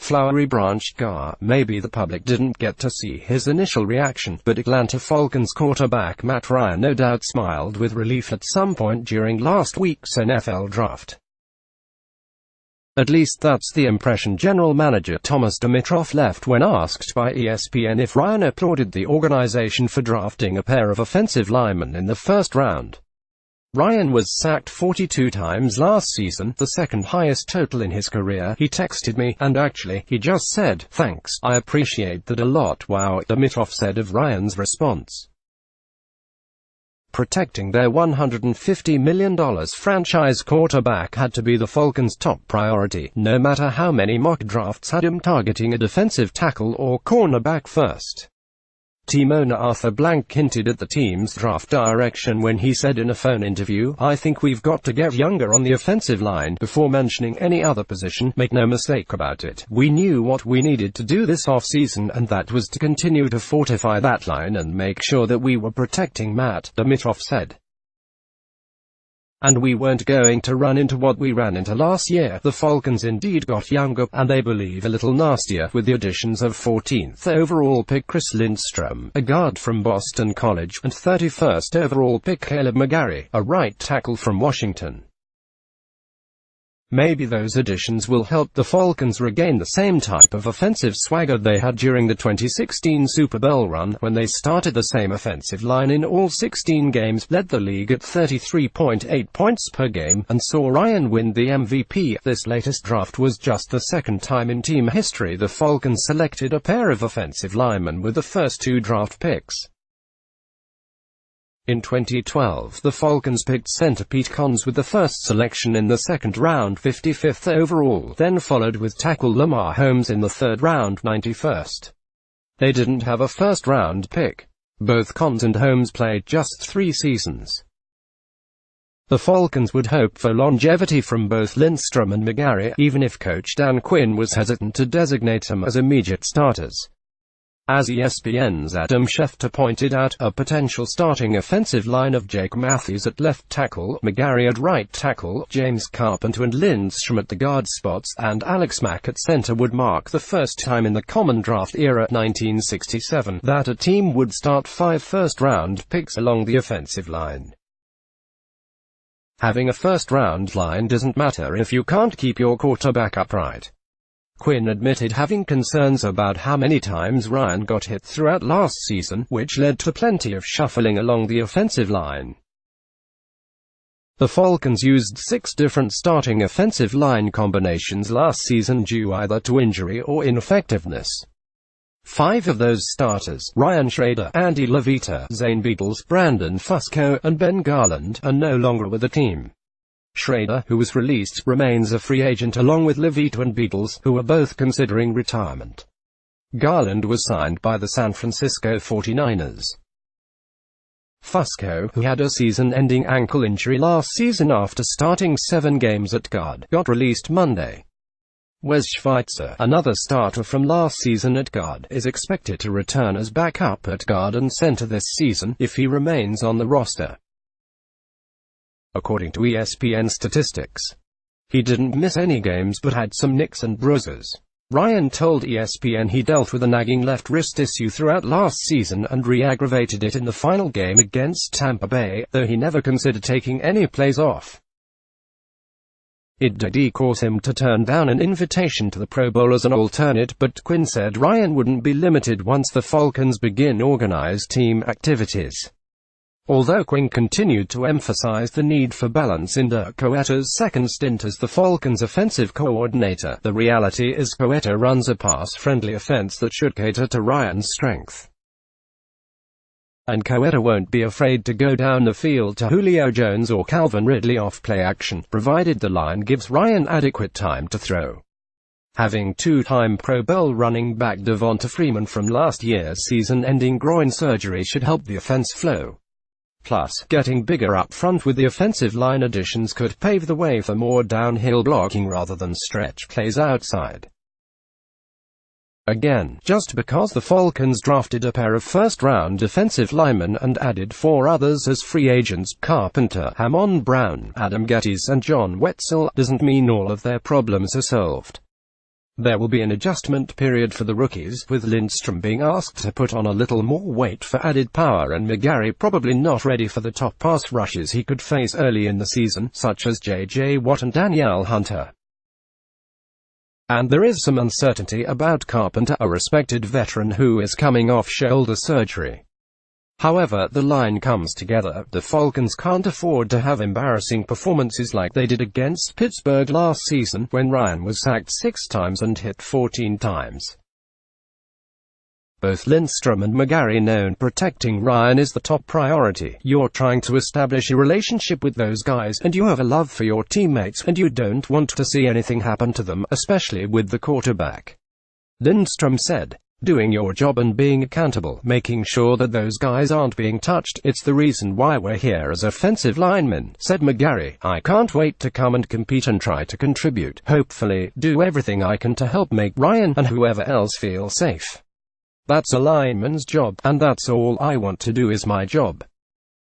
Flowery Branch. Maybe the public didn't get to see his initial reaction, but Atlanta Falcons quarterback Matt Ryan no doubt smiled with relief at some point during last week's NFL draft. At least that's the impression general manager Thomas Dimitroff left when asked by ESPN if Ryan applauded the organization for drafting a pair of offensive linemen in the first round. Ryan was sacked 42 times last season, the second highest total in his career. He texted me, and actually, he just said, "Thanks, I appreciate that a lot." Wow, Dimitroff said of Ryan's response. Protecting their $150 million franchise quarterback had to be the Falcons' top priority, no matter how many mock drafts had him targeting a defensive tackle or cornerback first. Team owner Arthur Blank hinted at the team's draft direction when he said in a phone interview, "I think we've got to get younger on the offensive line," before mentioning any other position. "Make no mistake about it, we knew what we needed to do this offseason, and that was to continue to fortify that line and make sure that we were protecting Matt," Dimitroff said. "And we weren't going to run into what we ran into last year." The Falcons indeed got younger, and they believe a little nastier, with the additions of 14th overall pick Chris Lindstrom, a guard from Boston College, and 31st overall pick Caleb McGarry, a right tackle from Washington. Maybe those additions will help the Falcons regain the same type of offensive swagger they had during the 2016 Super Bowl run, when they started the same offensive line in all 16 games, led the league at 33.8 points per game, and saw Ryan win the MVP. This latest draft was just the second time in team history the Falcons selected a pair of offensive linemen with the first two draft picks. In 2012, the Falcons picked center Pete Cons with the first selection in the second round, 55th overall, then followed with tackle Lamar Holmes in the third round, 91st. They didn't have a first-round pick. Both Cons and Holmes played just 3 seasons. The Falcons would hope for longevity from both Lindstrom and McGarry, even if coach Dan Quinn was hesitant to designate them as immediate starters. As ESPN's Adam Schefter pointed out, a potential starting offensive line of Jake Matthews at left tackle, McGarry at right tackle, James Carpenter and Lindstrom at the guard spots, and Alex Mack at center would mark the first time in the common draft era, 1967, that a team would start 5 first-round picks along the offensive line. Having a first-round line doesn't matter if you can't keep your quarterback upright. Quinn admitted having concerns about how many times Ryan got hit throughout last season, which led to plenty of shuffling along the offensive line. The Falcons used 6 different starting offensive line combinations last season due either to injury or ineffectiveness. 5 of those starters, Ryan Schrader, Andy Levita, Zane Beadles, Brandon Fusco, and Ben Garland, are no longer with the team. Schrader, who was released, remains a free agent along with Levita and Beadles, who are both considering retirement. Garland was signed by the San Francisco 49ers. Fusco, who had a season-ending ankle injury last season after starting 7 games at guard, got released Monday. Wes Schweitzer, another starter from last season at guard, is expected to return as backup at guard and center this season, if he remains on the roster. According to ESPN statistics, he didn't miss any games but had some nicks and bruises. Ryan told ESPN he dealt with a nagging left wrist issue throughout last season and re-aggravated it in the final game against Tampa Bay, though he never considered taking any plays off. It did cause him to turn down an invitation to the Pro Bowl as an alternate, but Quinn said Ryan wouldn't be limited once the Falcons begin organized team activities. Although Quinn continued to emphasize the need for balance in Dirk Koetter's second stint as the Falcons' offensive coordinator, the reality is Koetter runs a pass-friendly offense that should cater to Ryan's strength. And Koetter won't be afraid to go down the field to Julio Jones or Calvin Ridley off play action, provided the line gives Ryan adequate time to throw. Having 2-time Pro Bowl running back Devonta Freeman from last year's season-ending groin surgery should help the offense flow. Plus, getting bigger up front with the offensive line additions could pave the way for more downhill blocking rather than stretch plays outside. Again, just because the Falcons drafted a pair of first-round defensive linemen and added 4 others as free agents, Carpenter, Hamon Brown, Adam Gettis and John Wetzel, doesn't mean all of their problems are solved. There will be an adjustment period for the rookies, with Lindstrom being asked to put on a little more weight for added power and McGarry probably not ready for the top pass rushes he could face early in the season, such as J.J. Watt and Danielle Hunter. And there is some uncertainty about Carpenter, a respected veteran who is coming off shoulder surgery. However, the line comes together. The Falcons can't afford to have embarrassing performances like they did against Pittsburgh last season, when Ryan was sacked 6 times and hit 14 times. Both Lindstrom and McGarry know protecting Ryan is the top priority. You're trying to establish a relationship with those guys, and you have a love for your teammates, and you don't want to see anything happen to them, especially with the quarterback. Lindstrom said, "Doing your job and being accountable, making sure that those guys aren't being touched, it's the reason why we're here as offensive linemen," said McGarry. "I can't wait to come and compete and try to contribute. Hopefully, do everything I can to help make Ryan and whoever else feel safe. That's a lineman's job, and that's all I want to do is my job."